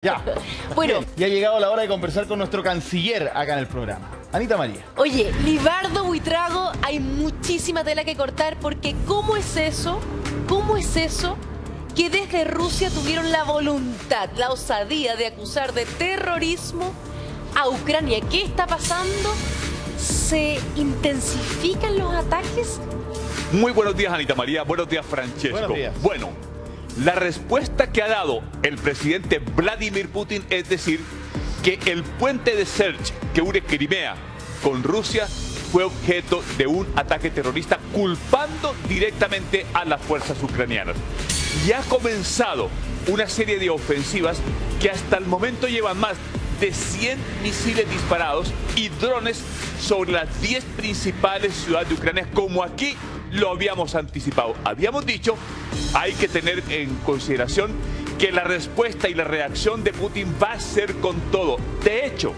Ya. Bueno, Bien, ya ha llegado la hora de conversar con nuestro canciller acá en el programa. Anita María. oye, Libardo Buitrago, hay muchísima tela que cortar porque ¿cómo es eso que desde Rusia tuvieron la voluntad, la osadía de acusar de terrorismo a Ucrania? ¿Qué está pasando? ¿Se intensifican los ataques? Muy buenos días, Anita María. Buenos días, Francesco. Buenos días. Bueno, la respuesta que ha dado el presidente Vladimir Putin es decir que el puente de Kerch que une Crimea con Rusia fue objeto de un ataque terrorista, culpando directamente a las fuerzas ucranianas. Y ha comenzado una serie de ofensivas que hasta el momento llevan más de 100 misiles disparados y drones sobre las 10 principales ciudades de Ucrania, como aquí lo habíamos anticipado. Habíamos dicho, hay que tener en consideración que la respuesta y la reacción de Putin va a ser con todo. De hecho,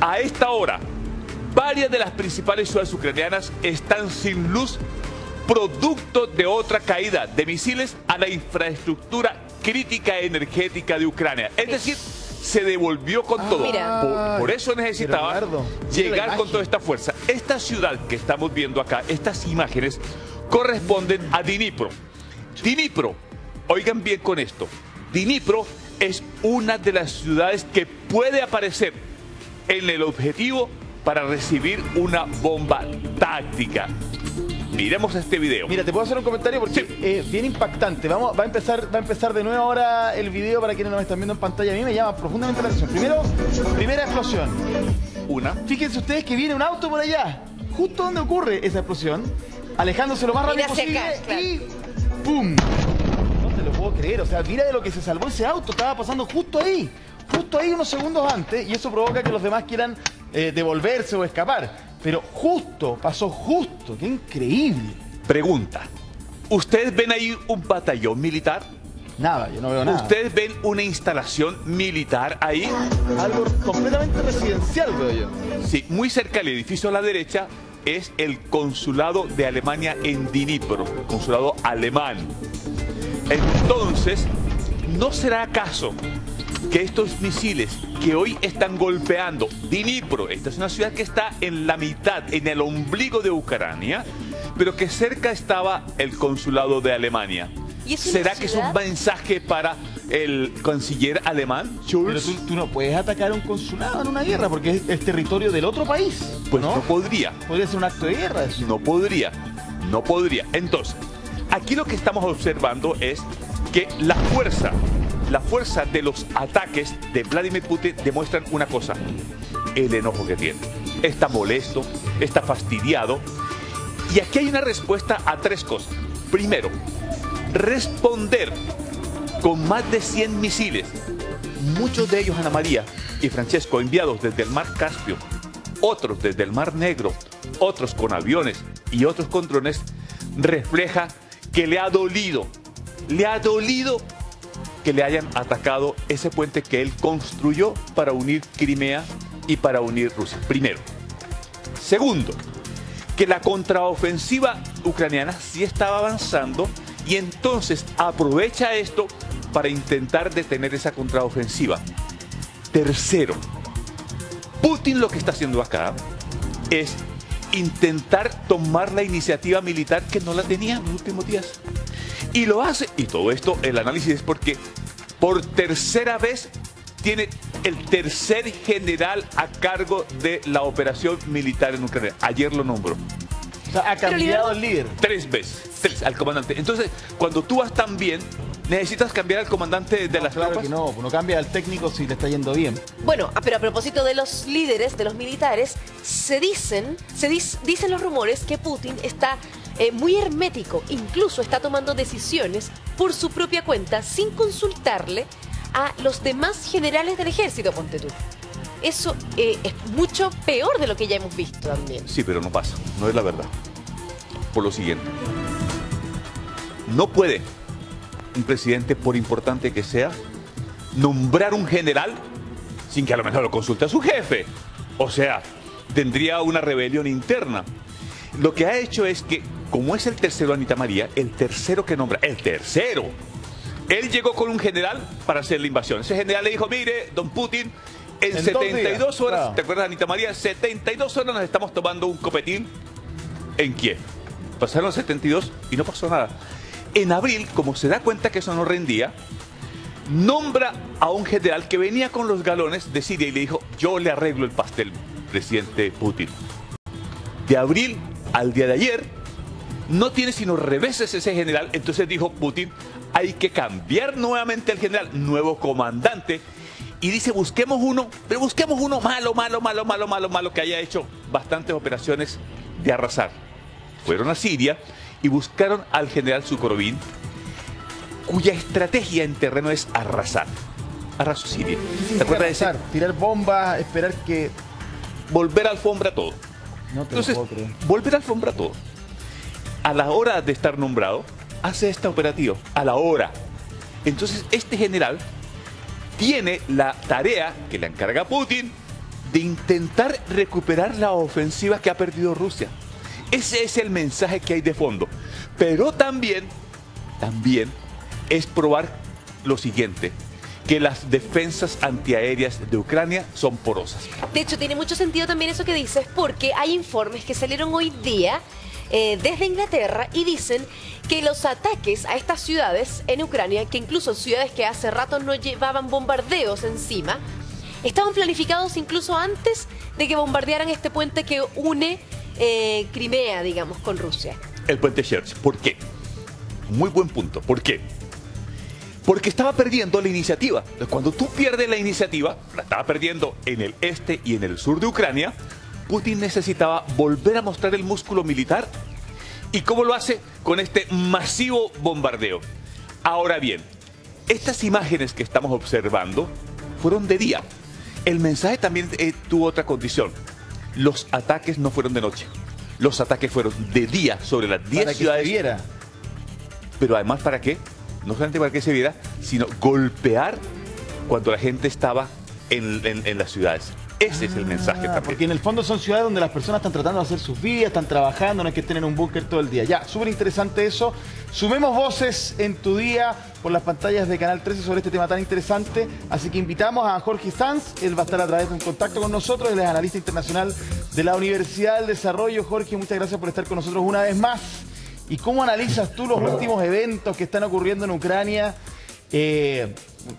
a esta hora, varias de las principales ciudades ucranianas están sin luz, producto de otra caída de misiles a la infraestructura crítica energética de Ucrania. Es decir, se devolvió con todo. Mira. Por eso necesitaba Leonardo, llegar con toda esta fuerza. Esta ciudad que estamos viendo acá, estas imágenes, corresponden a Dnipro. Dnipro, oigan bien con esto, Dnipro es una de las ciudades que puede aparecer en el objetivo para recibir una bomba táctica. Miremos este video. Mira, te puedo hacer un comentario porque Sí. bien impactante. Va a empezar de nuevo ahora el video para quienes nos están viendo en pantalla. A mí me llama profundamente la atención. Primero, primera explosión. Una. Fíjense ustedes que viene un auto por allá, justo donde ocurre esa explosión, alejándose lo más rápido Viene posible cerca, claro. y ¡pum! No te lo puedo creer. O sea, mira de lo que se salvó ese auto. Estaba pasando justo ahí unos segundos antes, y eso provoca que los demás quieran devolverse o escapar. Pero pasó justo. ¡Qué increíble! Pregunta. ¿Ustedes ven ahí un batallón militar? Nada, yo no veo nada. ¿Ustedes ven una instalación militar ahí? Algo completamente residencial, veo yo. Sí, muy cerca del edificio a la derecha es el consulado de Alemania en Dnipro, consulado alemán. Entonces, ¿no será acaso que estos misiles que hoy están golpeando Dnipro, esta es una ciudad que está en la mitad, en el ombligo de Ucrania, pero que cerca estaba el consulado de Alemania? ¿Y es una ¿Será que es un ciudad? mensaje para el canciller alemán, Pero Schulz? tú no puedes atacar un consulado en una guerra porque es territorio del otro país. Pues no podría. Podría ser un acto de guerra eso. No podría. Entonces, aquí lo que estamos observando es que la fuerza de los ataques de Vladimir Putin demuestran una cosa: el enojo que tiene. Está molesto, está fastidiado. Y aquí hay una respuesta a tres cosas. Primero, responder con más de 100 misiles, muchos de ellos, Ana María y Francesco, enviados desde el mar Caspio, otros desde el mar Negro, otros con aviones y otros con drones, refleja que le ha dolido que le hayan atacado ese puente que él construyó para unir Crimea y para unir Rusia. Primero. Segundo, que la contraofensiva ucraniana sí estaba avanzando y entonces aprovecha esto para intentar detener esa contraofensiva. Tercero, Putin lo que está haciendo acá es intentar tomar la iniciativa militar que no la tenía en los últimos días. Y lo hace, y todo esto, el análisis es porque por tercera vez tiene el tercer general a cargo de la operación militar en Ucrania. Ayer lo nombró. O sea, ha cambiado el líder. 3 veces, al comandante. Entonces, cuando tú vas tan bien, necesitas cambiar al comandante de las Claro tropas. que no cambia al técnico si le está yendo bien. Bueno, pero a propósito de los líderes, de los militares, dicen los rumores que Putin está muy hermético, incluso está tomando decisiones por su propia cuenta sin consultarle a los demás generales del ejército, ponte tú. Eso es mucho peor de lo que ya hemos visto también. Sí, pero no pasa, no es la verdad. Por lo siguiente, no puede un presidente, por importante que sea, nombrar un general sin que a lo mejor lo consulte a su jefe. O sea, tendría una rebelión interna. Lo que ha hecho es que, como es el tercero, Anita María, el tercero que nombra, el tercero, Él llegó con un general para hacer la invasión. Ese general le dijo, mire, don Putin, en 72 horas, claro. ¿Te acuerdas, Anita María? 72 horas nos estamos tomando un copetín en Kiev. Pasaron 72 y no pasó nada. En abril, como se da cuenta que eso no rendía, nombra a un general que venía con los galones de Siria y le dijo, yo le arreglo el pastel, presidente Putin. De abril al día de ayer, no tiene sino reveses ese general. Entonces dijo Putin, hay que cambiar nuevamente al general, nuevo comandante. Y dice, busquemos uno, pero busquemos uno malo, que haya hecho bastantes operaciones de arrasar. Fueron a Siria y buscaron al general Sukorovin, cuya estrategia en terreno es arrasar. Arrasó Siria. ¿Te acuerdas de ese? Tirar bombas, esperar que... Volver alfombra todo. No te Entonces, lo puedo creer. volver alfombra todo. A la hora de estar nombrado, hace este operativo. A la hora. Entonces, este general tiene la tarea que le encarga Putin de intentar recuperar la ofensiva que ha perdido Rusia. Ese es el mensaje que hay de fondo. Pero también es probar lo siguiente, que las defensas antiaéreas de Ucrania son porosas. De hecho, tiene mucho sentido también eso que dices, porque hay informes que salieron hoy día desde Inglaterra y dicen que los ataques a estas ciudades en Ucrania, que incluso ciudades que hace rato no llevaban bombardeos encima, estaban planificados incluso antes de que bombardearan este puente que une Crimea, digamos, con Rusia. El puente Kerch. ¿Por qué? Muy buen punto. ¿Por qué? Porque estaba perdiendo la iniciativa. Cuando tú pierdes la iniciativa, la estaba perdiendo en el este y en el sur de Ucrania, Putin necesitaba volver a mostrar el músculo militar. ¿Y cómo lo hace? Con este masivo bombardeo. Ahora bien, estas imágenes que estamos observando fueron de día. El mensaje también tuvo otra condición. Los ataques no fueron de noche. Los ataques fueron de día sobre las 10 ciudades. Para que se viera. Pero además, ¿para qué? No solamente para que se viera, sino golpear cuando la gente estaba en las ciudades. Ese es el mensaje también. Porque en el fondo son ciudades donde las personas están tratando de hacer sus vidas, están trabajando, no es que estén en un búnker todo el día. Ya, súper interesante eso. Sumemos voces en tu día por las pantallas de Canal 13 sobre este tema tan interesante. Así que invitamos a Jorge Sanz. Él va a estar a través de un contacto con nosotros. Él es analista internacional de la Universidad del Desarrollo. Jorge, muchas gracias por estar con nosotros una vez más. ¿Y cómo analizas tú los últimos eventos que están ocurriendo en Ucrania,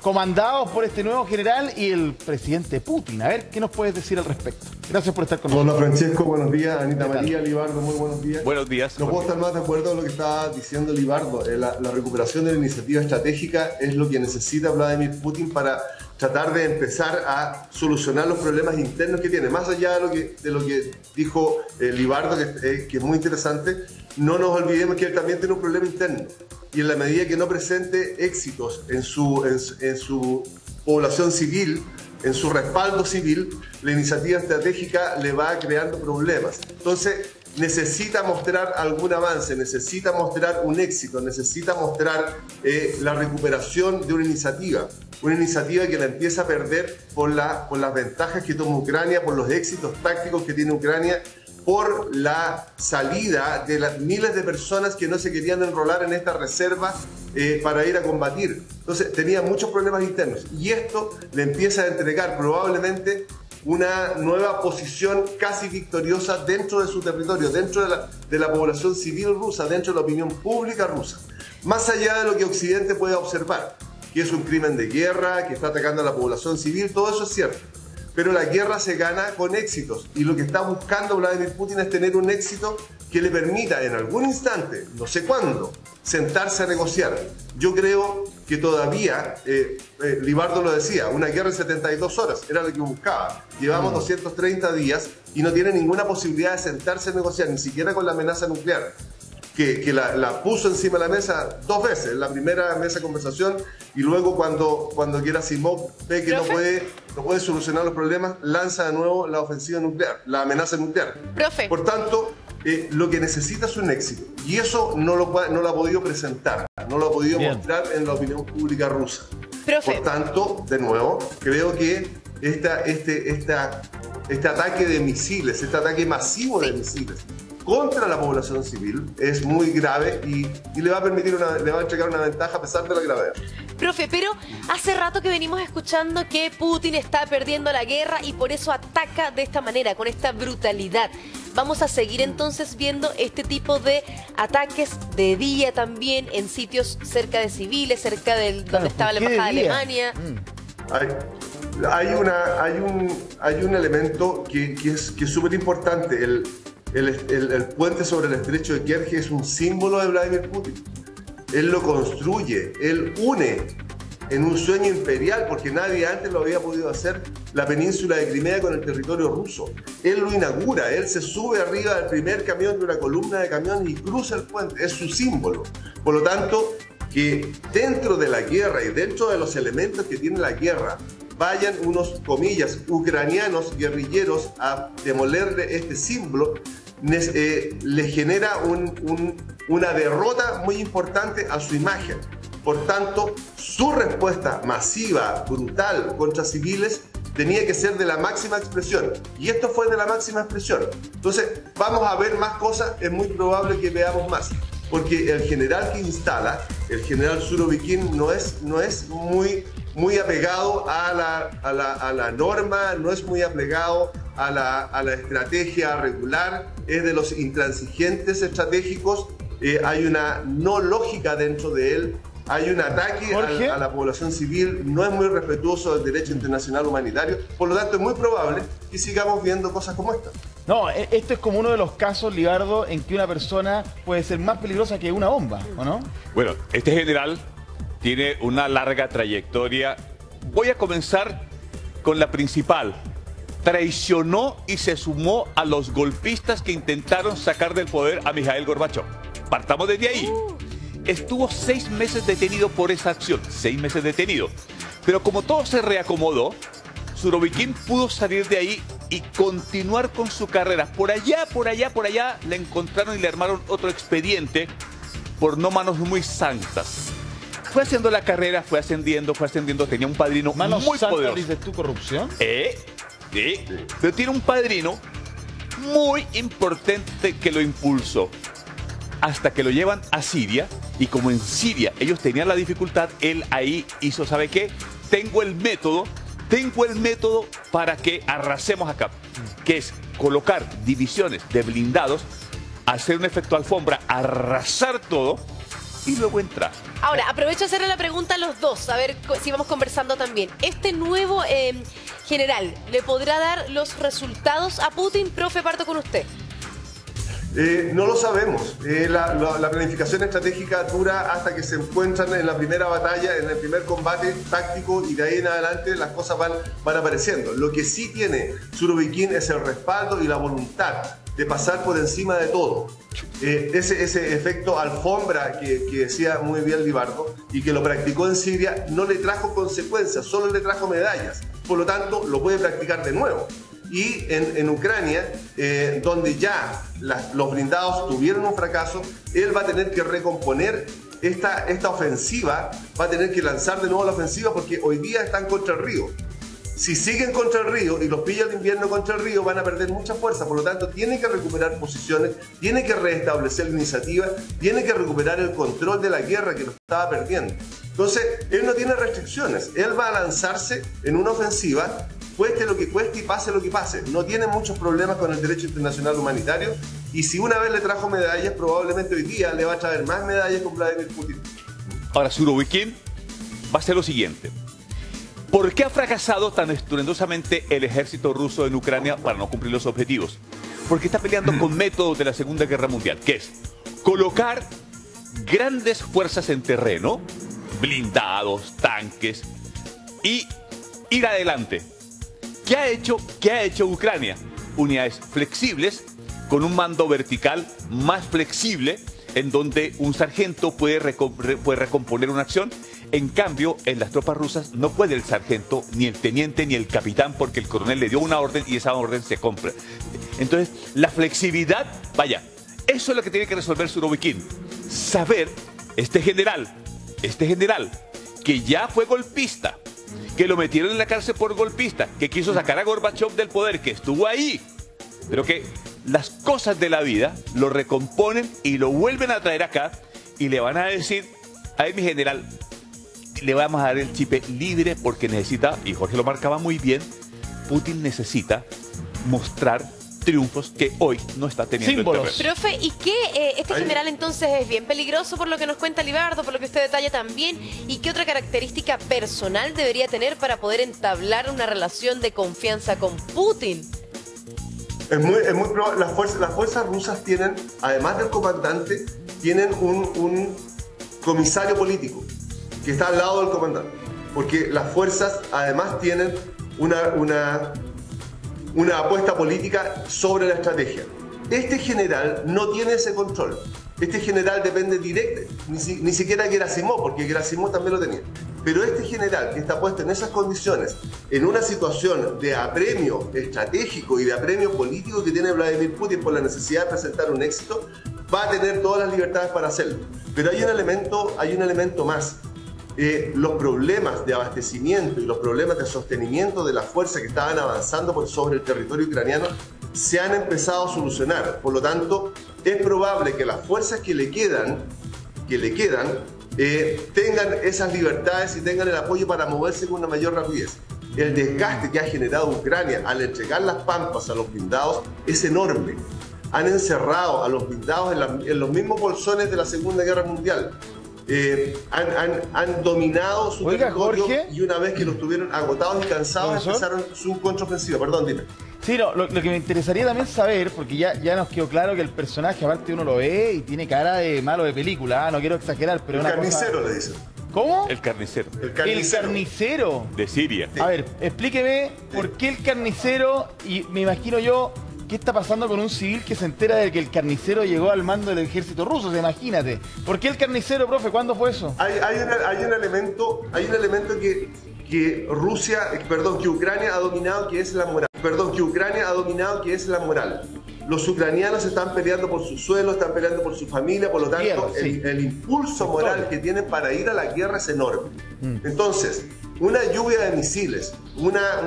comandados por este nuevo general y el presidente Putin? A ver, ¿qué nos puedes decir al respecto? Gracias por estar con nosotros. Hola Francesco, buenos días. Anita María, Libardo, muy buenos días. Buenos días. No puedo estar más de acuerdo con lo que estaba diciendo Libardo. La recuperación de la iniciativa estratégica es lo que necesita Vladimir Putin para tratar de empezar a solucionar los problemas internos que tiene. Más allá de lo que dijo Libardo, que es muy interesante, no nos olvidemos que él también tiene un problema interno. Y en la medida que no presente éxitos en su población civil, en su respaldo civil, la iniciativa estratégica le va creando problemas. Entonces, necesita mostrar algún avance, necesita mostrar un éxito, necesita mostrar la recuperación de una iniciativa que la empieza a perder por las ventajas que toma Ucrania, por los éxitos tácticos que tiene Ucrania, por la salida de las miles de personas que no se querían enrolar en esta reserva para ir a combatir. Entonces tenía muchos problemas internos y esto le empieza a entregar probablemente una nueva posición casi victoriosa dentro de su territorio, dentro de la población civil rusa, dentro de la opinión pública rusa. Más allá de lo que Occidente pueda observar, que es un crimen de guerra, que está atacando a la población civil, todo eso es cierto. Pero la guerra se gana con éxitos y lo que está buscando Vladimir Putin es tener un éxito que le permita en algún instante, no sé cuándo, sentarse a negociar. Yo creo que todavía, Libardo lo decía, una guerra en 72 horas era lo que buscaba. Llevamos 230 días y no tiene ninguna posibilidad de sentarse a negociar, ni siquiera con la amenaza nuclear. Que la puso encima de la mesa 2 veces, la primera mesa de conversación y luego cuando Gerasimov ve que no puede solucionar los problemas, lanza de nuevo la ofensiva nuclear, la amenaza nuclear. Profe. Por tanto, lo que necesita es un éxito y eso no lo ha podido presentar, no lo ha podido mostrar en la opinión pública rusa. Profe. Por tanto, de nuevo, creo que este ataque de misiles, este ataque masivo de misiles, contra la población civil es muy grave y le va a permitir le va a entregar una ventaja a pesar de la gravedad. Profe, pero hace rato que venimos escuchando que Putin está perdiendo la guerra y por eso ataca de esta manera, con esta brutalidad. Vamos a seguir entonces viendo este tipo de ataques de día también en sitios cerca de civiles, cerca de donde estaba la embajada de Alemania. Hay un elemento que es súper importante. El puente sobre el estrecho de Kerch es un símbolo de Vladimir Putin. Él lo construye, él une en un sueño imperial, porque nadie antes lo había podido hacer, la península de Crimea con el territorio ruso. Él lo inaugura, él se sube arriba del primer camión de una columna de camiones y cruza el puente, es su símbolo. Por lo tanto, que dentro de la guerra y dentro de los elementos que tiene la guerra, vayan unos, comillas, ucranianos guerrilleros a demolerle este símbolo, le genera una derrota muy importante a su imagen. Por tanto, su respuesta masiva, brutal contra civiles tenía que ser de la máxima expresión. Y esto fue de la máxima expresión. Entonces, vamos a ver más cosas, es muy probable que veamos más. Porque el general que instala, el general Surovikin, no es muy apegado a la norma, no es muy apegado a la estrategia regular, es de los intransigentes estratégicos, hay una no lógica dentro de él, hay un ataque a la población civil, no es muy respetuoso del derecho internacional humanitario, por lo tanto es muy probable que sigamos viendo cosas como esta. No, esto es como uno de los casos, Libardo, en que una persona puede ser más peligrosa que una bomba, ¿o no? Bueno, este general tiene una larga trayectoria. Voy a comenzar con la principal. Traicionó y se sumó a los golpistas que intentaron sacar del poder a Mikhail Gorbachev. Partamos desde ahí. Estuvo 6 meses detenido por esa acción, 6 meses detenido. Pero como todo se reacomodó, Surovikin pudo salir de ahí y continuar con su carrera. Por allá le encontraron y le armaron otro expediente por no manos muy santas. Fue haciendo la carrera, fue ascendiendo, tenía un padrino ¿Manos muy santas, poderoso. dices tú, corrupción? Pero tiene un padrino muy importante que lo impulsó. Hasta que lo llevan a Siria, y como en Siria ellos tenían la dificultad, él ahí hizo, ¿sabe qué? Tengo el método para que arrasemos acá, que es colocar divisiones de blindados, hacer un efecto alfombra, arrasar todo y luego entrar. Ahora, aprovecho a hacerle la pregunta a los dos, a ver si vamos conversando también. ¿Este nuevo general le podrá dar los resultados a Putin? Profe, parto con usted. No lo sabemos. La planificación estratégica dura hasta que se encuentran en la primera batalla, en el primer combate táctico, y de ahí en adelante las cosas van apareciendo. Lo que sí tiene Surovikin es el respaldo y la voluntad de pasar por encima de todo. Ese efecto alfombra que decía muy bien Libardo y que lo practicó en Siria no le trajo consecuencias, solo le trajo medallas. Por lo tanto, lo puede practicar de nuevo. Y en Ucrania, donde ya los blindados tuvieron un fracaso, él va a tener que recomponer esta ofensiva, va a tener que lanzar de nuevo la ofensiva porque hoy día están contra el río. Si siguen contra el río y los pilla el invierno contra el río, van a perder mucha fuerza. Por lo tanto, tiene que recuperar posiciones, tiene que restablecer la iniciativa, tiene que recuperar el control de la guerra que lo estaba perdiendo. Entonces, él no tiene restricciones. Él va a lanzarse en una ofensiva, cueste lo que cueste y pase lo que pase. No tiene muchos problemas con el derecho internacional humanitario, y si una vez le trajo medallas, probablemente hoy día le va a traer más medallas con Vladimir Putin. Ahora, Surovikin va a hacer lo siguiente. ¿Por qué ha fracasado tan estruendosamente el ejército ruso en Ucrania para no cumplir los objetivos? Porque está peleando con métodos de la Segunda Guerra Mundial, que es colocar grandes fuerzas en terreno, blindados, tanques, y ir adelante. ¿Qué ha hecho Ucrania? Unidades flexibles, con un mando vertical más flexible, en donde un sargento puede recomponer una acción. En cambio, en las tropas rusas no puede el sargento, ni el teniente, ni el capitán, porque el coronel le dio una orden y esa orden se compra. Entonces, la flexibilidad, vaya, eso es lo que tiene que resolver Surovikin. Saber, este general, que ya fue golpista, que lo metieron en la cárcel por golpista, que quiso sacar a Gorbachev del poder, que estuvo ahí, pero que las cosas de la vida, lo recomponen y lo vuelven a traer acá y le van a decir, a mi general, le vamos a dar el chip libre porque necesita, y Jorge lo marcaba muy bien, Putin necesita mostrar triunfos que hoy no está teniendo. Símbolos. El terreno. Profe, ¿y qué este general entonces es bien peligroso por lo que nos cuenta Libardo, por lo que usted detalla también? ¿Y qué otra característica personal debería tener para poder entablar una relación de confianza con Putin? Es muy probable. Las fuerzas rusas tienen, además del comandante, tienen un comisario político que está al lado del comandante. Porque las fuerzas además tienen una apuesta política sobre la estrategia. Este general no tiene ese control. Este general depende directo, ni siquiera Gerasimov, porque Gerasimov también lo tenía. Pero este general que está puesto en esas condiciones, en una situación de apremio estratégico y de apremio político que tiene Vladimir Putin por la necesidad de presentar un éxito, va a tener todas las libertades para hacerlo. Pero hay un elemento más. Los problemas de abastecimiento y los problemas de sostenimiento de la fuerza que estaban avanzando por sobre el territorio ucraniano se han empezado a solucionar. Por lo tanto, es probable que las fuerzas que le quedan tengan esas libertades y tengan el apoyo para moverse con una mayor rapidez. El desgaste que ha generado Ucrania al entregar las pampas a los blindados es enorme. Han encerrado a los blindados en los mismos bolsones de la Segunda Guerra Mundial. Han dominado su territorio, Jorge, y una vez que los tuvieron agotados y cansados, empezaron su contraofensiva. Perdón, dime. Sí, no, lo que me interesaría también saber, porque ya nos quedó claro que el personaje, aparte uno lo ve y tiene cara de malo de película, no quiero exagerar, pero El una carnicero cosa... le dicen. ¿Cómo? El carnicero El carnicero. El carnicero. de Siria. A ver, explíqueme por qué el carnicero, y me imagino yo, ¿qué está pasando con un civil que se entera de que el carnicero llegó al mando del ejército ruso? O sea, imagínate. ¿Por qué el carnicero, profe? ¿Cuándo fue eso? Hay un elemento que Ucrania ha dominado, que es la moral. Los ucranianos están peleando por su suelo, están peleando por su familia, por lo tanto, Tierra, sí. el impulso moral que tienen para ir a la guerra es enorme. Entonces, una lluvia de misiles, una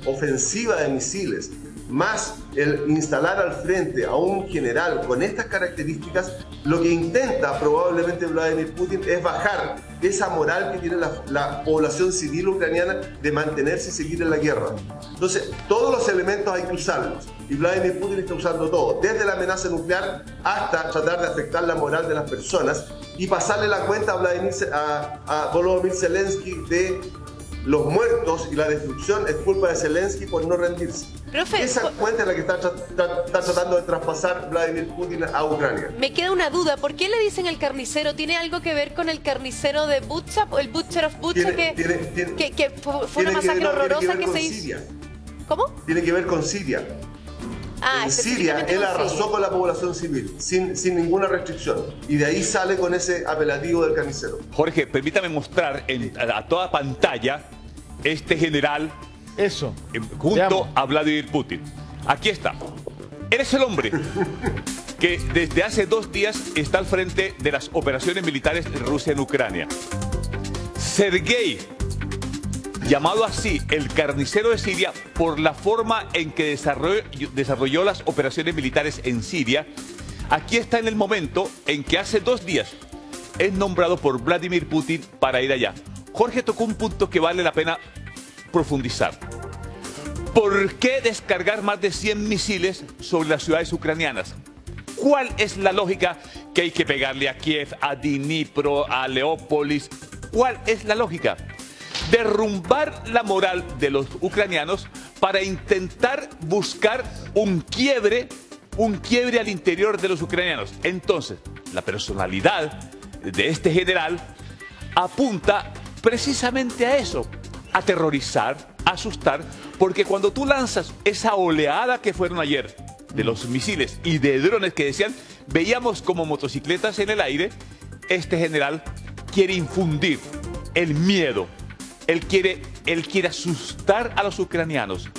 ofensiva de misiles, más el instalar al frente a un general con estas características, lo que intenta probablemente Vladimir Putin es bajar esa moral que tiene la población civil ucraniana de mantenerse y seguir en la guerra. Entonces, todos los elementos hay que usarlos, y Vladimir Putin está usando todo, desde la amenaza nuclear hasta tratar de afectar la moral de las personas y pasarle la cuenta a Volodymyr Zelensky de los muertos y la destrucción es culpa de Zelensky por no rendirse. Profe, Esa cuenta es la que está tratando de traspasar Vladimir Putin a Ucrania. me queda una duda. ¿Por qué le dicen el carnicero? ¿Tiene algo que ver con el carnicero de Bucha? ¿El Butcher of Bucha? Que fue una masacre horrorosa que se hizo. Siria. ¿Cómo? Tiene que ver con Siria. Ah, En Siria, específicamente él con arrasó Siria. con la población civil, sin ninguna restricción. Y de ahí sale con ese apelativo del carnicero. Jorge, permítame mostrar a toda pantalla este general Eso. junto Veamos. a Vladimir Putin. Aquí está. Él es el hombre que desde hace 2 días está al frente de las operaciones militares de Rusia en Ucrania. Sergei, llamado así el carnicero de Siria por la forma en que desarrolló las operaciones militares en Siria, aquí está en el momento en que hace 2 días es nombrado por Vladimir Putin para ir allá. Jorge tocó un punto que vale la pena profundizar. ¿Por qué descargar más de 100 misiles sobre las ciudades ucranianas? ¿Cuál es la lógica que hay que pegarle a Kiev, a Dnipro, a Leópolis? ¿Cuál es la lógica? Derrumbar la moral de los ucranianos para intentar buscar un quiebre al interior de los ucranianos. Entonces, la personalidad de este general apunta precisamente a eso, a aterrorizar, a asustar, porque cuando tú lanzas esa oleada que fueron ayer de los misiles y de drones que decían, veíamos como motocicletas en el aire, este general quiere infundir el miedo, él quiere asustar a los ucranianos,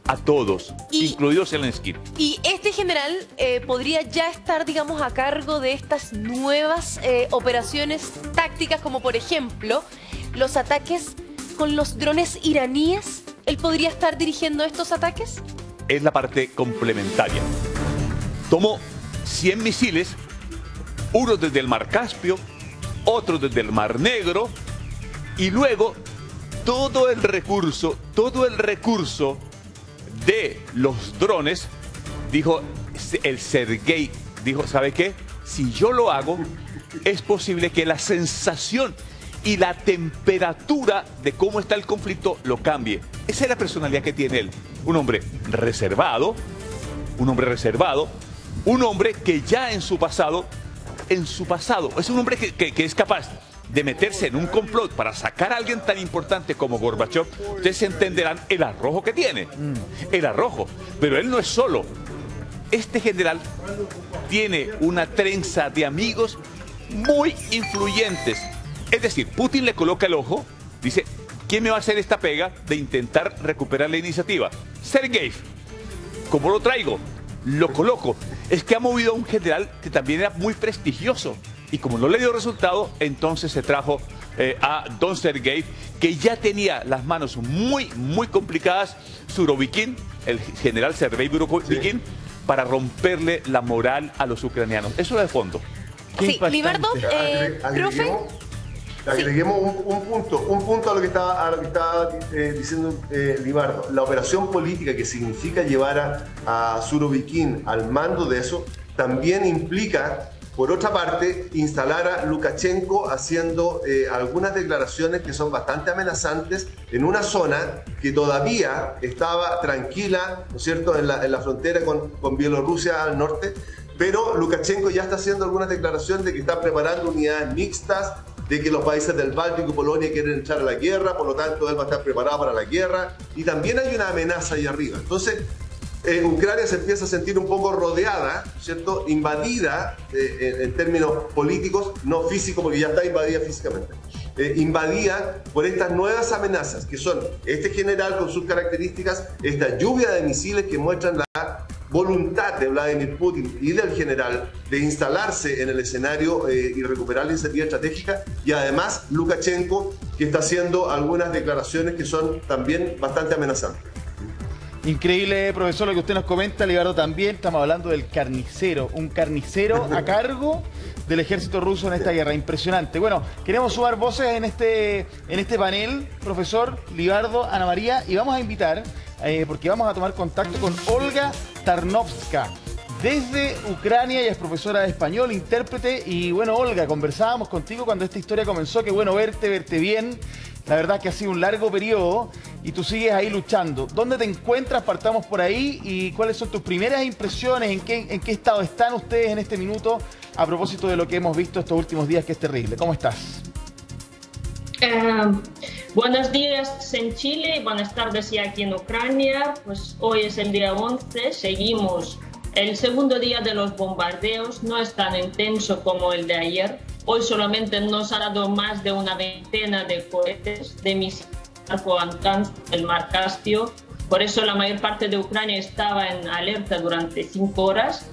a todos, incluido Zelensky. Y este general podría ya estar, digamos, a cargo de estas nuevas operaciones tácticas, como por ejemplo los ataques con los drones iraníes. ¿Él podría estar dirigiendo estos ataques? Es la parte complementaria. tomó 100 misiles, uno desde el Mar Caspio, otro desde el Mar Negro, y luego todo el recurso de los drones, dijo el Sergei, dijo, ¿sabe qué? Si yo lo hago, es posible que la sensación y la temperatura de cómo está el conflicto lo cambie. Esa es la personalidad que tiene él. Un hombre reservado, un hombre que ya en su pasado, es un hombre que es capaz de meterse en un complot para sacar a alguien tan importante como Gorbachev. Ustedes entenderán el arrojo que tiene, el arrojo. Pero él no es solo. Este general tiene una trenza de amigos muy influyentes. Es decir, Putin le coloca el ojo, dice, ¿quién me va a hacer esta pega de intentar recuperar la iniciativa? Sergei. ¿Cómo lo traigo? Lo coloco. Es que ha movido a un general que también era muy prestigioso. Y como no le dio resultado, entonces se trajo a don Sergei, que ya tenía las manos muy complicadas, Surovikin, el general Sergei Surovikin, para romperle la moral a los ucranianos. Eso es de fondo. Sí, Libardo, profe. Agreguemos un punto a lo que estaba diciendo Libardo. La operación política que significa llevar a Surovikin al mando de eso también implica, por otra parte, instalar a Lukashenko haciendo algunas declaraciones que son bastante amenazantes en una zona que todavía estaba tranquila, ¿no es cierto?, en la frontera con Bielorrusia al norte, pero Lukashenko ya está haciendo algunas declaraciones de que está preparando unidades mixtas, de que los países del Báltico y Polonia quieren entrar a la guerra, por lo tanto él va a estar preparado para la guerra, y también hay una amenaza ahí arriba. Entonces, Ucrania se empieza a sentir un poco rodeada, ¿cierto?, invadida en términos políticos, no físicos, porque ya está invadida físicamente, invadida por estas nuevas amenazas, que son este general con sus características, esta lluvia de misiles que muestran la voluntad de Vladimir Putin y del general de instalarse en el escenario y recuperar la iniciativa estratégica, y además Lukashenko, que está haciendo algunas declaraciones que son también bastante amenazantes. Increíble, profesor, lo que usted nos comenta, Libardo, también. Estamos hablando del carnicero, un carnicero a cargo del ejército ruso en esta guerra. Impresionante. Bueno, queremos sumar voces en este panel, profesor, Libardo, Ana María, y vamos a invitar, porque vamos a tomar contacto con Olga Tarnovska, desde Ucrania. Ella es profesora de español, intérprete, y bueno, Olga, conversábamos contigo cuando esta historia comenzó, qué bueno verte bien. La verdad que ha sido un largo periodo y tú sigues ahí luchando. ¿Dónde te encuentras? Partamos por ahí. ¿Y cuáles son tus primeras impresiones? ¿En qué estado están ustedes en este minuto a propósito de lo que hemos visto estos últimos días, que es terrible? ¿Cómo estás? Buenos días en Chile y buenas tardes ya aquí en Ucrania. Pues hoy es el día 11, seguimos el segundo día de los bombardeos. No es tan intenso como el de ayer. Hoy solamente nos ha dado más de una veintena de cohetes de misiles del Mar Caspio. Por eso la mayor parte de Ucrania estaba en alerta durante 5 horas.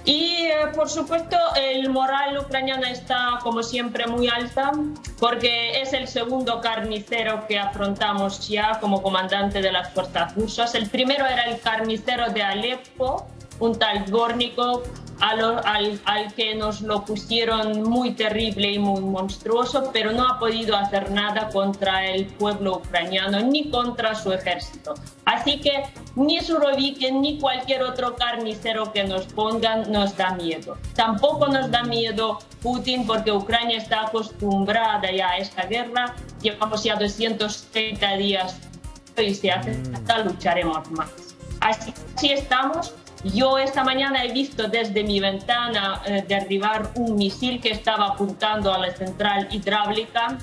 Y por supuesto el moral ucraniano está como siempre muy alta, porque es el segundo carnicero que afrontamos ya como comandante de las fuerzas rusas. El primero era el carnicero de Alepo, un tal Gornikov, al que nos lo pusieron muy terrible y muy monstruoso, pero no ha podido hacer nada contra el pueblo ucraniano ni contra su ejército. Así que ni Surovikin ni cualquier otro carnicero que nos pongan nos da miedo. Tampoco nos da miedo Putin, porque Ucrania está acostumbrada ya a esta guerra. Llevamos ya 230 días y si hace falta lucharemos más. Así estamos. Yo esta mañana he visto desde mi ventana derribar un misil que estaba apuntando a la central hidráulica.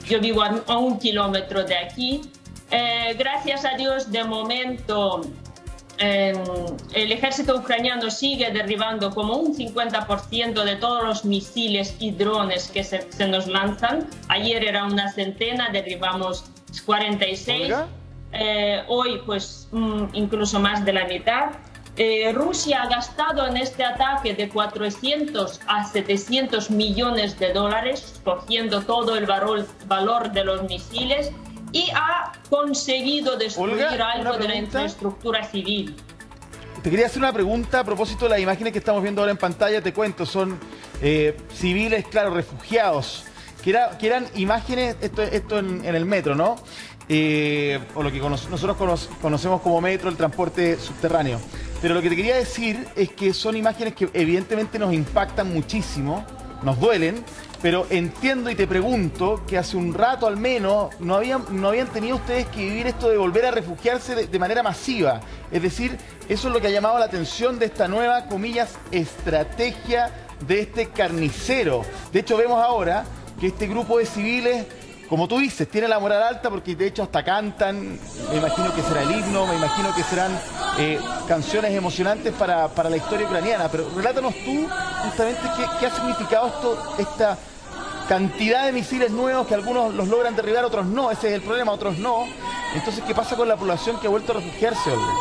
Yo vivo a 1 kilómetro de aquí. Gracias a Dios, de momento, el ejército ucraniano sigue derribando como un 50% de todos los misiles y drones que se nos lanzan. Ayer era una centena, derribamos 46. Hoy, pues, incluso más de la mitad. Rusia ha gastado en este ataque de 400 a 700 millones de dólares, cogiendo todo el valor de los misiles, y ha conseguido destruir algo de la infraestructura civil. te quería hacer una pregunta a propósito de las imágenes que estamos viendo ahora en pantalla. Te cuento, son civiles, claro, refugiados, que eran imágenes, esto en el metro, ¿no? O lo que nosotros conocemos como metro, el transporte subterráneo. Pero lo que te quería decir es que son imágenes que evidentemente nos impactan muchísimo, nos duelen, pero entiendo y te pregunto que hace un rato al menos no habían tenido ustedes que vivir esto de volver a refugiarse de manera masiva. Es decir, eso es lo que ha llamado la atención de esta nueva, comillas, estrategia de este carnicero. De hecho, vemos ahora que este grupo de civiles, como tú dices, tiene la moral alta porque de hecho hasta cantan, me imagino que será el himno, me imagino que serán canciones emocionantes para la historia ucraniana. Pero relátanos tú justamente qué ha significado esta cantidad de misiles nuevos que algunos los logran derribar, otros no, ese es el problema, otros no. Entonces, ¿qué pasa con la población que ha vuelto a refugiarse, Olga?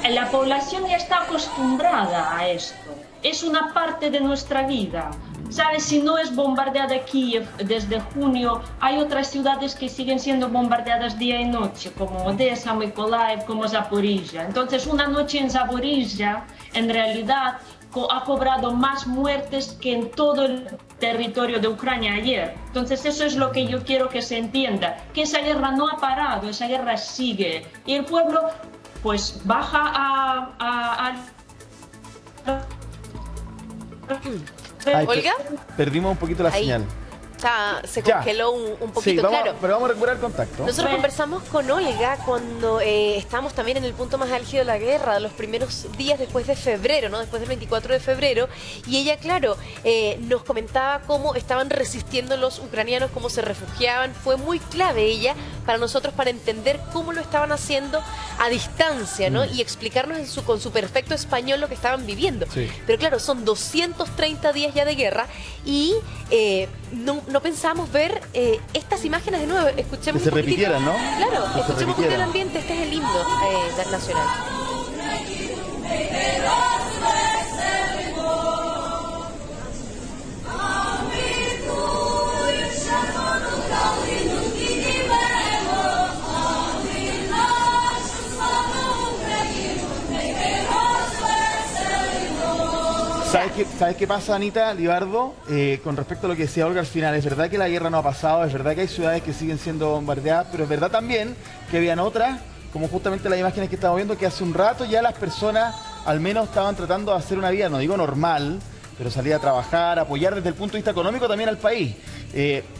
La población ya está acostumbrada a esto, es una parte de nuestra vida. ¿Sabes? Si no es bombardeada Kiev desde junio, hay otras ciudades que siguen siendo bombardeadas día y noche, como Odessa, Mykolaiv, como Zaporizhia. Entonces, una noche en Zaporizhia, en realidad, ha cobrado más muertes que en todo el territorio de Ucrania ayer. Entonces, eso es lo que yo quiero que se entienda, que esa guerra no ha parado, esa guerra sigue. Y el pueblo, pues, baja Ay, ¿Olga? Perdimos un poquito la señal. Se congeló un poquito, sí, claro. Pero vamos a recuperar contacto. Nosotros conversamos con Olga cuando estábamos también en el punto más álgido de la guerra, de los primeros días después de febrero, ¿no? Después del 24 de febrero. Y ella, claro, nos comentaba cómo estaban resistiendo los ucranianos, cómo se refugiaban. Fue muy clave ella para nosotros para entender cómo lo estaban haciendo a distancia, ¿no? Y explicarnos con su perfecto español lo que estaban viviendo. Sí. Pero claro, son 230 días ya de guerra y no pensamos ver estas imágenes de nuevo. Escuchemos que se repitieran, ¿no? Claro, escuchemos un poquito el ambiente. Este es el himno nacional. ¿Sabes qué pasa, Anita Libardo? Con respecto a lo que decía Olga al final, es verdad que la guerra no ha pasado, es verdad que hay ciudades que siguen siendo bombardeadas, pero es verdad también que habían otras, como justamente las imágenes que estamos viendo, que hace un rato ya las personas al menos estaban tratando de hacer una vida, no digo normal, pero salir a trabajar, apoyar desde el punto de vista económico también al país.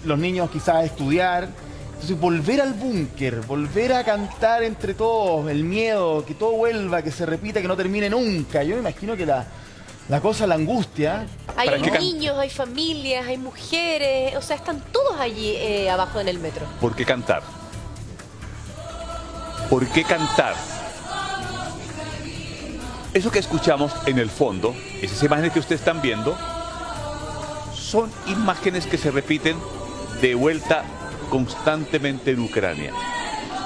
Los niños quizás a estudiar. Entonces, volver al búnker, volver a cantar entre todos, el miedo, que todo vuelva, que se repita, que no termine nunca. Yo me imagino que la cosa, la angustia. Hay niños, hay familias, hay mujeres, o sea, están todos allí abajo en el metro. ¿Por qué cantar? ¿Por qué cantar? Eso que escuchamos en el fondo, esas imágenes que ustedes están viendo, son imágenes que se repiten de vuelta constantemente en Ucrania.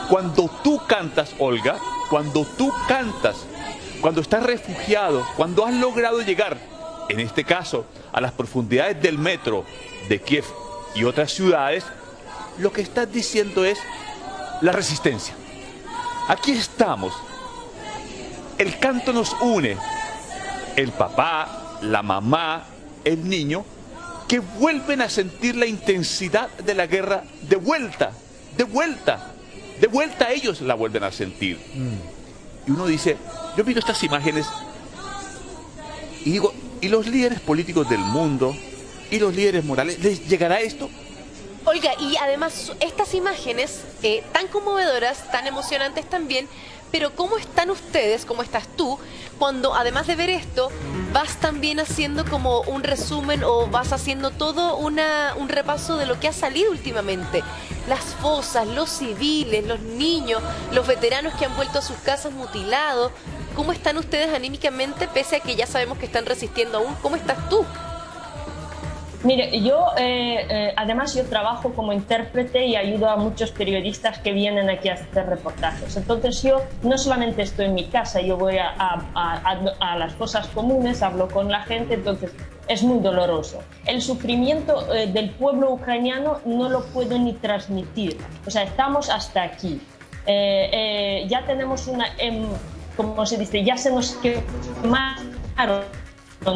Cuando tú cantas, Olga, cuando tú cantas, cuando estás refugiado, cuando has logrado llegar, en este caso, a las profundidades del metro de Kiev y otras ciudades, lo que estás diciendo es la resistencia. Aquí estamos. El canto nos une. El papá, la mamá, el niño, que vuelven a sentir la intensidad de la guerra de vuelta, de vuelta, de vuelta ellos la vuelven a sentir. Y uno dice, yo miro estas imágenes y digo, ¿y los líderes políticos del mundo y los líderes morales, les llegará esto? Olga, y además estas imágenes tan conmovedoras, tan emocionantes también, pero ¿cómo están ustedes, cómo estás tú, cuando además de ver esto, vas también haciendo como un resumen o vas haciendo todo un repaso de lo que ha salido últimamente? Las fosas, los civiles, los niños, los veteranos que han vuelto a sus casas mutilados. ¿Cómo están ustedes anímicamente, pese a que ya sabemos que están resistiendo aún? ¿Cómo estás tú? Mire, yo además yo trabajo como intérprete y ayudo a muchos periodistas que vienen aquí a hacer reportajes. Entonces yo no solamente estoy en mi casa, yo voy a las fosas comunes, hablo con la gente, entonces es muy doloroso. El sufrimiento del pueblo ucraniano no lo puedo ni transmitir. O sea, estamos hasta aquí. Ya tenemos como se dice, ya se nos quemaron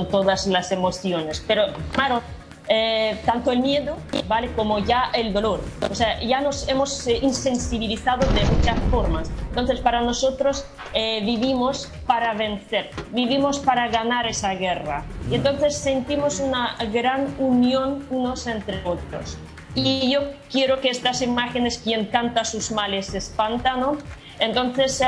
todas las emociones, pero claro, tanto el miedo, ¿vale?, como ya el dolor. O sea, ya nos hemos insensibilizado de muchas formas. Entonces, para nosotros vivimos para vencer, vivimos para ganar esa guerra. Y entonces sentimos una gran unión unos entre otros. Y yo quiero que estas imágenes, quien canta sus males espanta, ¿no? Entonces,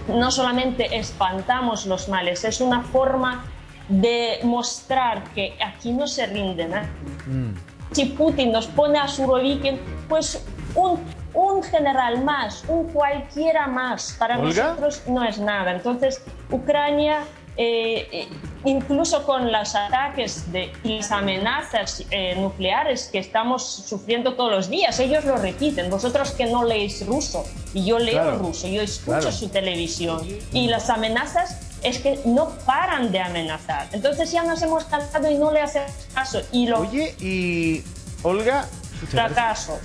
no solamente espantamos los males, es una forma de mostrar que aquí no se rinden, ¿eh? Si Putin nos pone a Surovikin, pues un general más, un cualquiera más, para nosotros no es nada. Entonces, Ucrania, incluso con los ataques y las amenazas nucleares que estamos sufriendo todos los días, ellos lo repiten. Vosotros que no leéis ruso, y yo leo ruso, yo escucho su televisión, y las amenazas es que no paran de amenazar. Entonces ya nos hemos cansado y no le hacemos caso. Oye, y Olga, fracaso.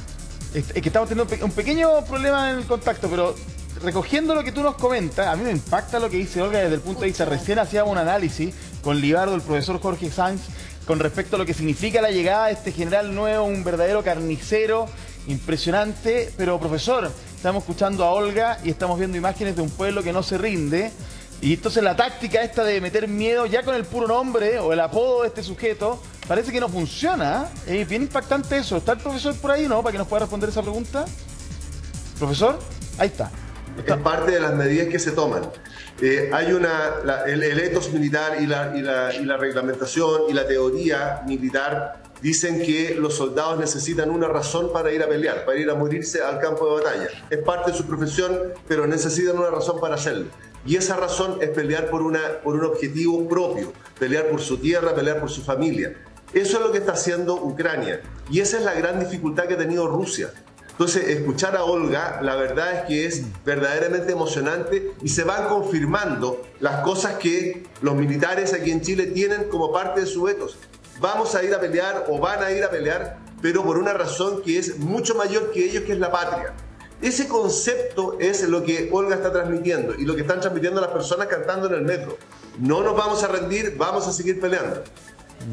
Es que estamos teniendo un pequeño problema en el contacto, pero recogiendo lo que tú nos comentas, a mí me impacta lo que dice Olga desde el punto de vista, recién hacíamos un análisis con Libardo, el profesor Jorge Sanz, con respecto a lo que significa la llegada de este general nuevo, un verdadero carnicero, impresionante. Pero profesor, estamos escuchando a Olga y estamos viendo imágenes de un pueblo que no se rinde. Y entonces la táctica esta de meter miedo ya con el puro nombre o el apodo de este sujeto parece que no funciona. Es bien impactante eso. ¿Está el profesor por ahí, no? Para que nos pueda responder esa pregunta. ¿Profesor? Ahí está. Es parte de las medidas que se toman. Hay el etos militar y la reglamentación y la teoría militar dicen que los soldados necesitan una razón para ir a pelear, para ir a morirse al campo de batalla. Es parte de su profesión, pero necesitan una razón para hacerlo. Y esa razón es pelear por un objetivo propio, pelear por su tierra, pelear por su familia. Eso es lo que está haciendo Ucrania. Y esa es la gran dificultad que ha tenido Rusia. Entonces, escuchar a Olga, la verdad es que es verdaderamente emocionante y se van confirmando las cosas que los militares aquí en Chile tienen como parte de su etos. Vamos a ir a pelear o van a ir a pelear, pero por una razón que es mucho mayor que ellos, que es la patria. Ese concepto es lo que Olga está transmitiendo y lo que están transmitiendo las personas cantando en el metro. No nos vamos a rendir, vamos a seguir peleando.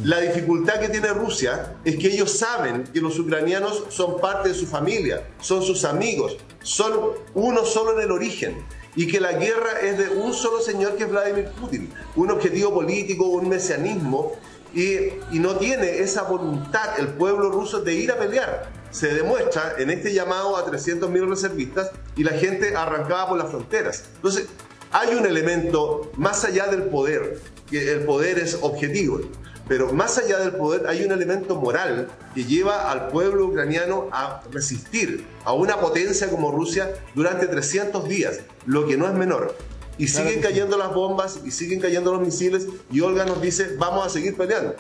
La dificultad que tiene Rusia es que ellos saben que los ucranianos son parte de su familia, son sus amigos, son uno solo en el origen, y que la guerra es de un solo señor, que es Vladimir Putin, un objetivo político, un mesianismo, y no tiene esa voluntad el pueblo ruso de ir a pelear. Se demuestra en este llamado a 300.000 reservistas y la gente arrancaba por las fronteras. Entonces, hay un elemento más allá del poder, que el poder es objetivo, pero más allá del poder hay un elemento moral que lleva al pueblo ucraniano a resistir a una potencia como Rusia durante 300 días, lo que no es menor. Y siguen cayendo las bombas y siguen cayendo los misiles, y Olga nos dice, vamos a seguir peleando.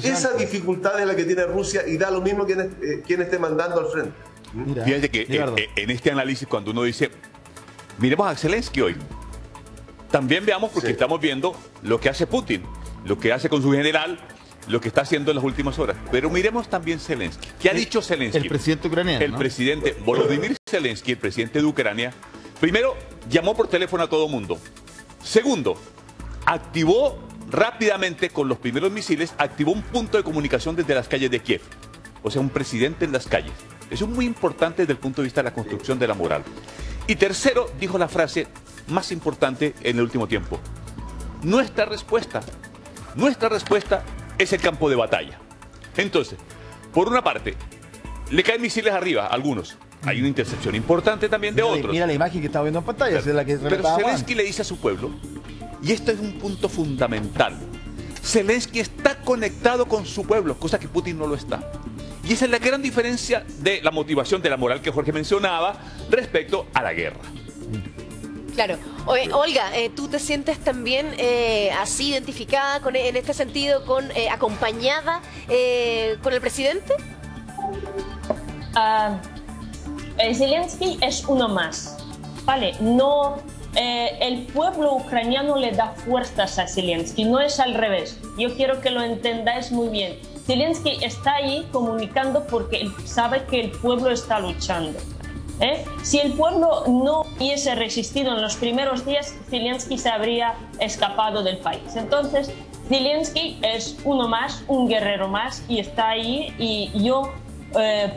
Esa dificultad es la que tiene Rusia, y da lo mismo quien esté mandando al frente. Mira, fíjate que en este análisis, cuando uno dice, miremos a Zelensky hoy, también veamos, porque estamos viendo lo que hace Putin, lo que hace con su general, lo que está haciendo en las últimas horas. Pero miremos también Zelensky. ¿Qué ha dicho Zelensky? El presidente ucraniano. El presidente Volodymyr Zelensky, el presidente de Ucrania, primero, llamó por teléfono a todo mundo. Segundo, activó rápidamente con los primeros misiles, activó un punto de comunicación desde las calles de Kiev. O sea, un presidente en las calles. Eso es muy importante desde el punto de vista de la construcción de la moral. Y tercero, dijo la frase más importante en el último tiempo. Nuestra respuesta es el campo de batalla. Entonces, por una parte, le caen misiles arriba a algunos. Hay una intercepción importante también de otros. Mira la imagen que estaba viendo en pantalla. Pero, es la que pero Zelensky le dice a su pueblo, y esto es un punto fundamental, Zelensky está conectado con su pueblo, cosa que Putin no lo está. Y esa es la gran diferencia de la motivación, de la moral que Jorge mencionaba respecto a la guerra. Claro. Olga, ¿tú te sientes también así identificada en este sentido, acompañada con el presidente? Zelensky es uno más, ¿vale? No, el pueblo ucraniano le da fuerzas a Zelensky, no es al revés. Yo quiero que lo entendáis muy bien. Zelensky está ahí comunicando porque él sabe que el pueblo está luchando. Si el pueblo no hubiese resistido en los primeros días, Zelensky se habría escapado del país. Entonces, Zelensky es uno más, un guerrero más, y está ahí, y yo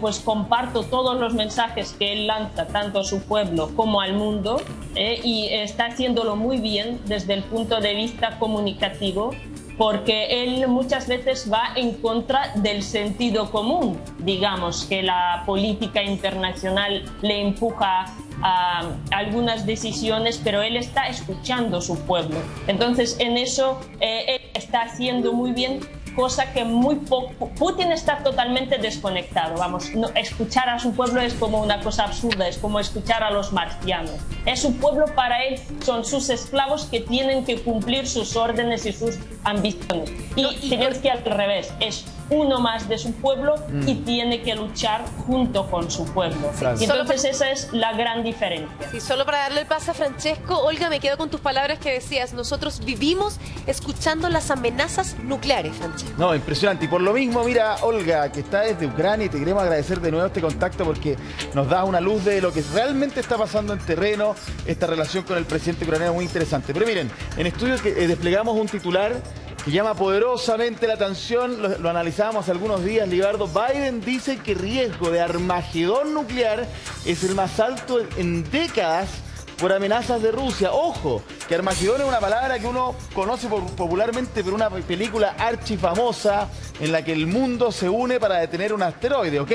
pues comparto todos los mensajes que él lanza tanto a su pueblo como al mundo, y está haciéndolo muy bien desde el punto de vista comunicativo, porque él muchas veces va en contra del sentido común, digamos, que la política internacional le empuja a algunas decisiones, pero él está escuchando a su pueblo. Entonces, en eso él está haciendo muy bien, cosa que muy poco... Putin está totalmente desconectado, vamos, escuchar a su pueblo es como una cosa absurda, es como escuchar a los marcianos. Es su pueblo, para él son sus esclavos que tienen que cumplir sus órdenes y sus ambiciones. Y Zelensky al revés, es uno más de su pueblo y tiene que luchar junto con su pueblo. Y entonces esa es la gran diferencia. Y solo para darle el pase a Francesco, Olga, me quedo con tus palabras que decías, nosotros vivimos escuchando las amenazas nucleares, Francesco. No, impresionante. Y por lo mismo, mira, Olga, que está desde Ucrania, y te queremos agradecer de nuevo este contacto porque nos da una luz de lo que realmente está pasando en terreno, esta relación con el presidente ucraniano muy interesante. Pero miren, en estudio que desplegamos un titular que llama poderosamente la atención, lo analizábamos hace algunos días, Libardo. Biden dice que el riesgo de Armagedón nuclear es el más alto en décadas por amenazas de Rusia. Ojo, que Armagedón es una palabra que uno conoce popularmente por una película archifamosa en la que el mundo se une para detener un asteroide, ok.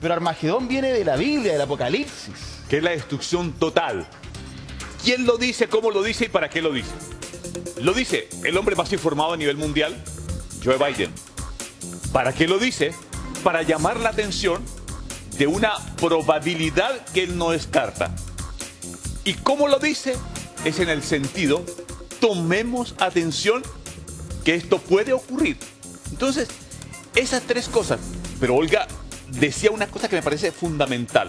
Pero Armagedón viene de la Biblia, del Apocalipsis. Que es la destrucción total. ¿Quién lo dice, cómo lo dice y para qué lo dice? Lo dice el hombre más informado a nivel mundial, Joe Biden. ¿Para qué lo dice? Para llamar la atención de una probabilidad que él no descarta. ¿Y cómo lo dice? Es en el sentido, tomemos atención que esto puede ocurrir. Entonces, esas tres cosas. Pero Olga decía una cosa que me parece fundamental.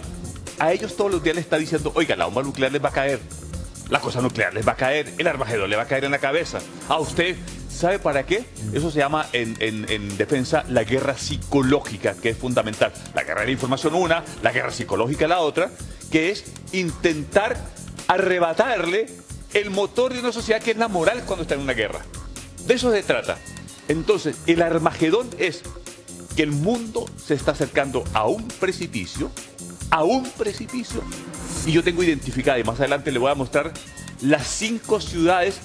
A ellos todos los días les está diciendo, oiga, la bomba nuclear les va a caer. La cosa nuclear les va a caer, el Armagedón le va a caer en la cabeza. ¿A usted sabe para qué? Eso se llama en defensa la guerra psicológica, que es fundamental. La guerra de la información una, la guerra psicológica la otra, que es intentar arrebatarle el motor de una sociedad que es la moral cuando está en una guerra. De eso se trata. Entonces, el Armagedón es que el mundo se está acercando a un precipicio, y yo tengo identificada, y más adelante le voy a mostrar las 5 ciudades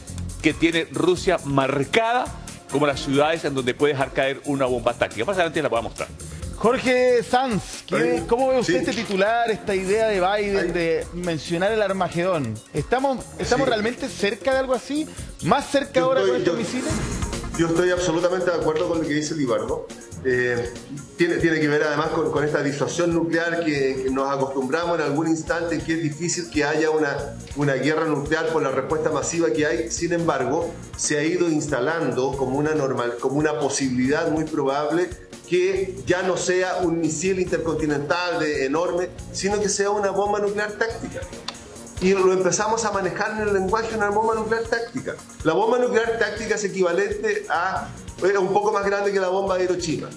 que tiene Rusia marcada como las ciudades en donde puede dejar caer una bomba táctica. Más adelante la voy a mostrar. Jorge Sanz, ¿cómo ve usted este titular, esta idea de Biden de mencionar el Armagedón? ¿Estamos realmente cerca de algo así? ¿Más cerca ahora con estos misiles? Yo estoy absolutamente de acuerdo con lo que dice Libardo. Tiene que ver además con esta disuasión nuclear que nos acostumbramos en algún instante, que es difícil que haya una guerra nuclear por la respuesta masiva que hay. Sin embargo, se ha ido instalando como una posibilidad muy probable que ya no sea un misil intercontinental enorme, sino que sea una bomba nuclear táctica. Y lo empezamos a manejar en el lenguaje de una bomba nuclear táctica. La bomba nuclear táctica es equivalente a un poco más grande que la bomba de Hiroshima.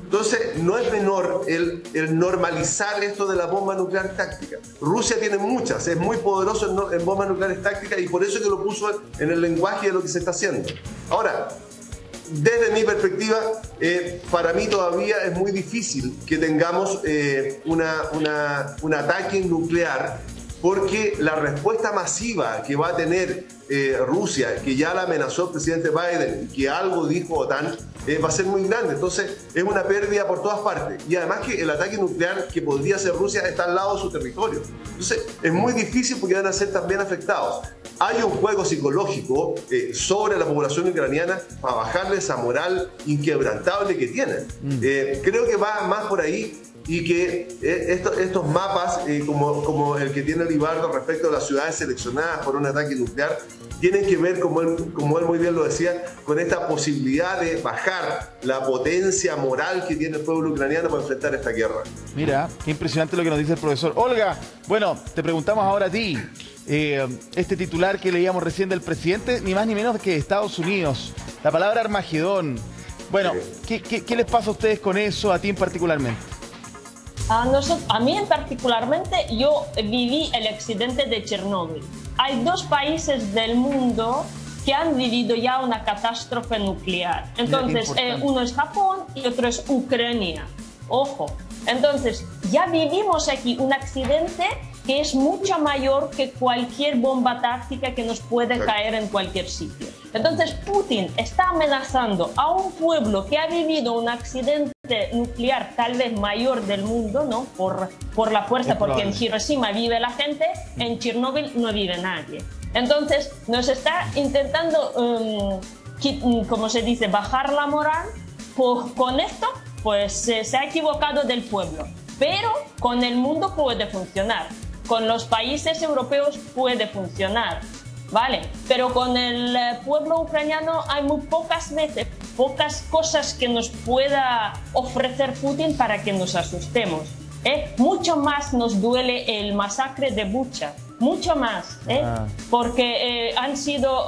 Entonces, no es menor el normalizar esto de la bomba nuclear táctica. Rusia tiene muchas, es muy poderoso en bombas nucleares tácticas, y por eso que lo puso en el lenguaje de lo que se está haciendo. Ahora, desde mi perspectiva, para mí todavía es muy difícil que tengamos un ataque nuclear, porque la respuesta masiva que va a tener Rusia, que ya la amenazó el presidente Biden y que algo dijo OTAN, va a ser muy grande. Entonces es una pérdida por todas partes. Y además que el ataque nuclear que podría hacer Rusia está al lado de su territorio. Entonces es muy difícil porque van a ser también afectados. Hay un juego psicológico sobre la población ucraniana para bajarle esa moral inquebrantable que tienen. Creo que va más por ahí. Y que estos mapas, como el que tiene Libardo respecto a las ciudades seleccionadas por un ataque nuclear, tienen que ver, como él muy bien lo decía, con esta posibilidad de bajar la potencia moral que tiene el pueblo ucraniano para enfrentar esta guerra. Mira, qué impresionante lo que nos dice el profesor. Olga, bueno, te preguntamos ahora a ti, este titular que leíamos recién del presidente, ni más ni menos que de Estados Unidos, la palabra Armagedón. Bueno, ¿qué les pasa a ustedes con eso, a ti en particularmente? A mí particularmente, yo viví el accidente de Chernóbil. Hay dos países del mundo que han vivido ya una catástrofe nuclear. Entonces, uno es Japón y otro es Ucrania. Ojo. Entonces, ya vivimos aquí un accidente que es mucho mayor que cualquier bomba táctica que nos puede caer en cualquier sitio. Entonces, Putin está amenazando a un pueblo que ha vivido un accidente nuclear tal vez mayor del mundo, ¿no? Por la fuerza, porque en Hiroshima vive la gente, en Chernóbil no vive nadie. Entonces, nos está intentando, como se dice, bajar la moral. Con esto, pues se ha equivocado del pueblo. Pero con el mundo puede funcionar. Con los países europeos puede funcionar, ¿vale? Pero con el pueblo ucraniano hay muy pocas veces, pocas cosas que nos pueda ofrecer Putin para que nos asustemos. Mucho más nos duele el masacre de Bucha, mucho más, porque ha sido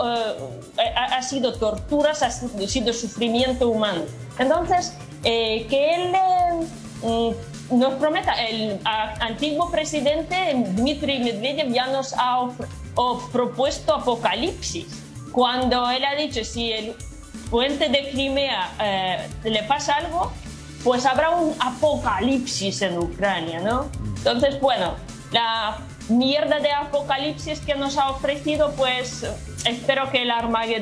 torturas, ha sido sufrimiento humano. Entonces, que él nos prometa, el antiguo presidente Dmitry Medvedev ya nos ha propuesto apocalipsis. Cuando él ha dicho, si el puente de Crimea le pasa algo, pues habrá un apocalipsis en Ucrania, ¿no? Entonces, bueno, la mierda de apocalipsis que nos ha ofrecido, pues espero que el Armageddon